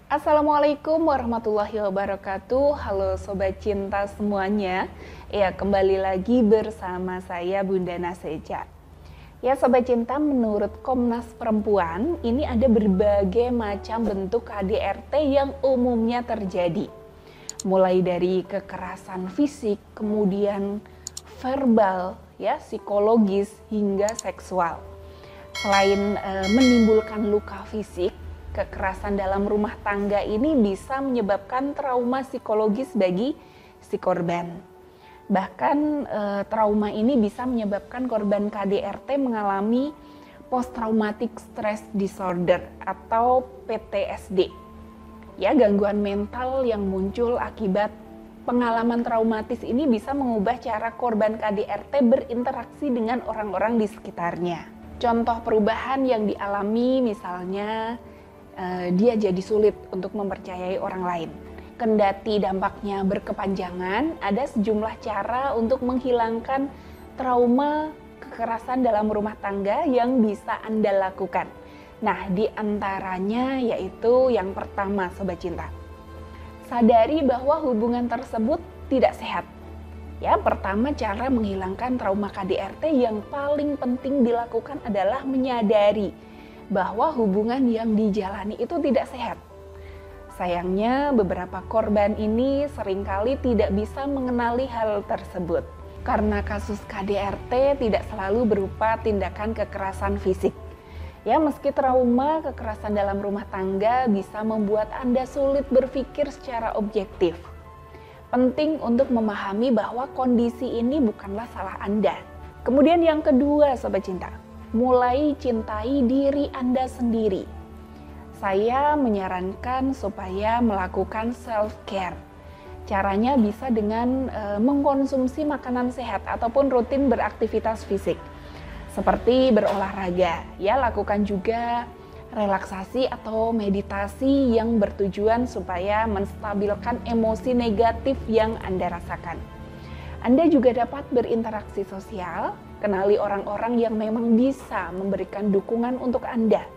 Assalamualaikum warahmatullahi wabarakatuh. Halo Sobat Cinta semuanya. Ya, kembali lagi bersama saya Bunda Naseja. Ya Sobat Cinta, menurut Komnas Perempuan, ini ada berbagai macam bentuk KDRT yang umumnya terjadi. Mulai dari kekerasan fisik, kemudian verbal, ya, psikologis, hingga seksual. Selain menimbulkan luka fisik, kekerasan dalam rumah tangga ini bisa menyebabkan trauma psikologis bagi si korban. Bahkan trauma ini bisa menyebabkan korban KDRT mengalami post traumatic stress disorder atau PTSD. Ya, gangguan mental yang muncul akibat pengalaman traumatis ini bisa mengubah cara korban KDRT berinteraksi dengan orang-orang di sekitarnya. Contoh perubahan yang dialami misalnya dia jadi sulit untuk mempercayai orang lain. Kendati dampaknya berkepanjangan, ada sejumlah cara untuk menghilangkan trauma kekerasan dalam rumah tangga yang bisa Anda lakukan. Nah, di antaranya yaitu yang pertama Sobat Cinta. Sadari bahwa hubungan tersebut tidak sehat. Ya, pertama cara menghilangkan trauma KDRT yang paling penting dilakukan adalah menyadari bahwa hubungan yang dijalani itu tidak sehat. Sayangnya beberapa korban ini seringkali tidak bisa mengenali hal tersebut. Karena kasus KDRT tidak selalu berupa tindakan kekerasan fisik. Ya, meski trauma kekerasan dalam rumah tangga bisa membuat Anda sulit berpikir secara objektif. Penting untuk memahami bahwa kondisi ini bukanlah salah Anda. Kemudian yang kedua Sobat Cinta, mulai cintai diri Anda sendiri. Saya menyarankan supaya melakukan self-care. Caranya bisa dengan mengkonsumsi makanan sehat ataupun rutin beraktivitas fisik. Seperti berolahraga, ya, lakukan juga relaksasi atau meditasi yang bertujuan supaya menstabilkan emosi negatif yang Anda rasakan. Anda juga dapat berinteraksi sosial, kenali orang-orang yang memang bisa memberikan dukungan untuk Anda.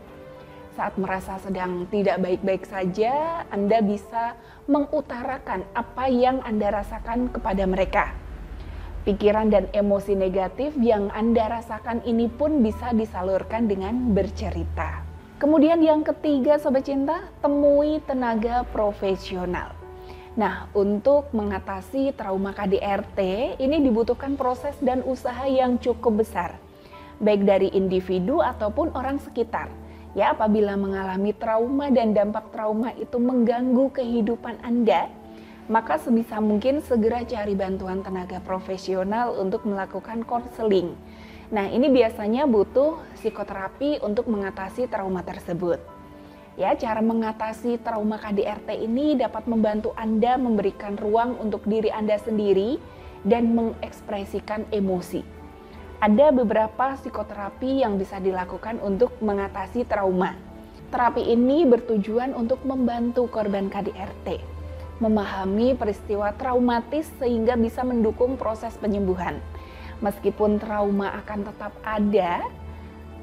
Saat merasa sedang tidak baik-baik saja, Anda bisa mengutarakan apa yang Anda rasakan kepada mereka. Pikiran dan emosi negatif yang Anda rasakan ini pun bisa disalurkan dengan bercerita. Kemudian yang ketiga Sobat Cinta, temui tenaga profesional. Nah, untuk mengatasi trauma KDRT ini dibutuhkan proses dan usaha yang cukup besar, baik dari individu ataupun orang sekitar. Ya, apabila mengalami trauma dan dampak trauma itu mengganggu kehidupan Anda, maka sebisa mungkin segera cari bantuan tenaga profesional untuk melakukan konseling. Nah, ini biasanya butuh psikoterapi untuk mengatasi trauma tersebut. Ya, cara mengatasi trauma KDRT ini dapat membantu Anda memberikan ruang untuk diri Anda sendiri dan mengekspresikan emosi. Ada beberapa psikoterapi yang bisa dilakukan untuk mengatasi trauma. Terapi ini bertujuan untuk membantu korban KDRT memahami peristiwa traumatis sehingga bisa mendukung proses penyembuhan. Meskipun trauma akan tetap ada,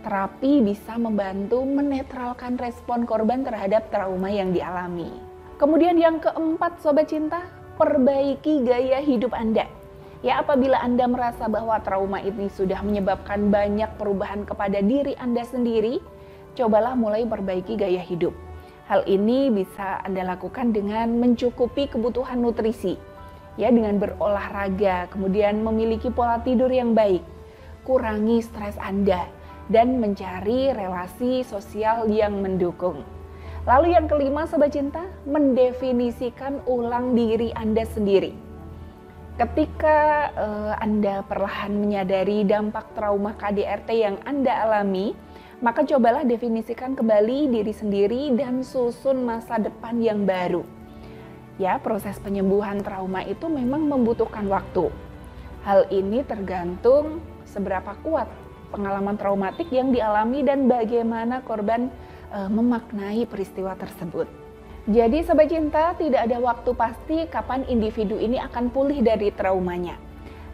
terapi bisa membantu menetralkan respon korban terhadap trauma yang dialami. Kemudian yang keempat Sobat Cinta, perbaiki gaya hidup Anda. Ya, apabila Anda merasa bahwa trauma ini sudah menyebabkan banyak perubahan kepada diri Anda sendiri, cobalah mulai perbaiki gaya hidup. Hal ini bisa Anda lakukan dengan mencukupi kebutuhan nutrisi. Ya, dengan berolahraga, kemudian memiliki pola tidur yang baik, kurangi stres Anda, dan mencari relasi sosial yang mendukung. Lalu yang kelima Sobat Cinta, mendefinisikan ulang diri Anda sendiri. Ketika Anda perlahan menyadari dampak trauma KDRT yang Anda alami, maka cobalah definisikan kembali diri sendiri dan susun masa depan yang baru. Ya, proses penyembuhan trauma itu memang membutuhkan waktu. Hal ini tergantung seberapa kuat pengalaman traumatik yang dialami dan bagaimana korban memaknai peristiwa tersebut. Jadi Sobat Cinta, tidak ada waktu pasti kapan individu ini akan pulih dari traumanya.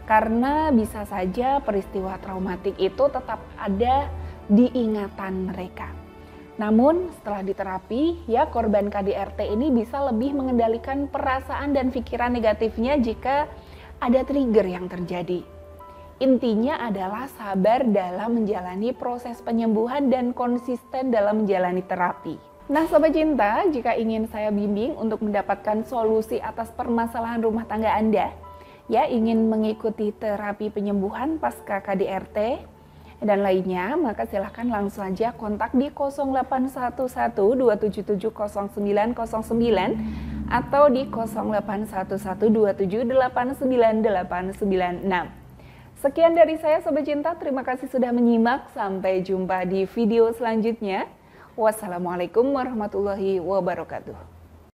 Karena bisa saja peristiwa traumatik itu tetap ada di ingatan mereka. Namun setelah diterapi, ya korban KDRT ini bisa lebih mengendalikan perasaan dan pikiran negatifnya jika ada trigger yang terjadi. Intinya adalah sabar dalam menjalani proses penyembuhan dan konsisten dalam menjalani terapi. Nah Sobat Cinta, jika ingin saya bimbing untuk mendapatkan solusi atas permasalahan rumah tangga Anda, ya ingin mengikuti terapi penyembuhan pasca KDRT, dan lainnya, maka silahkan langsung saja kontak di 0811-277-0909 atau di 0811-2789896. Sekian dari saya Sobat Cinta, terima kasih sudah menyimak, sampai jumpa di video selanjutnya. Wassalamualaikum warahmatullahi wabarakatuh.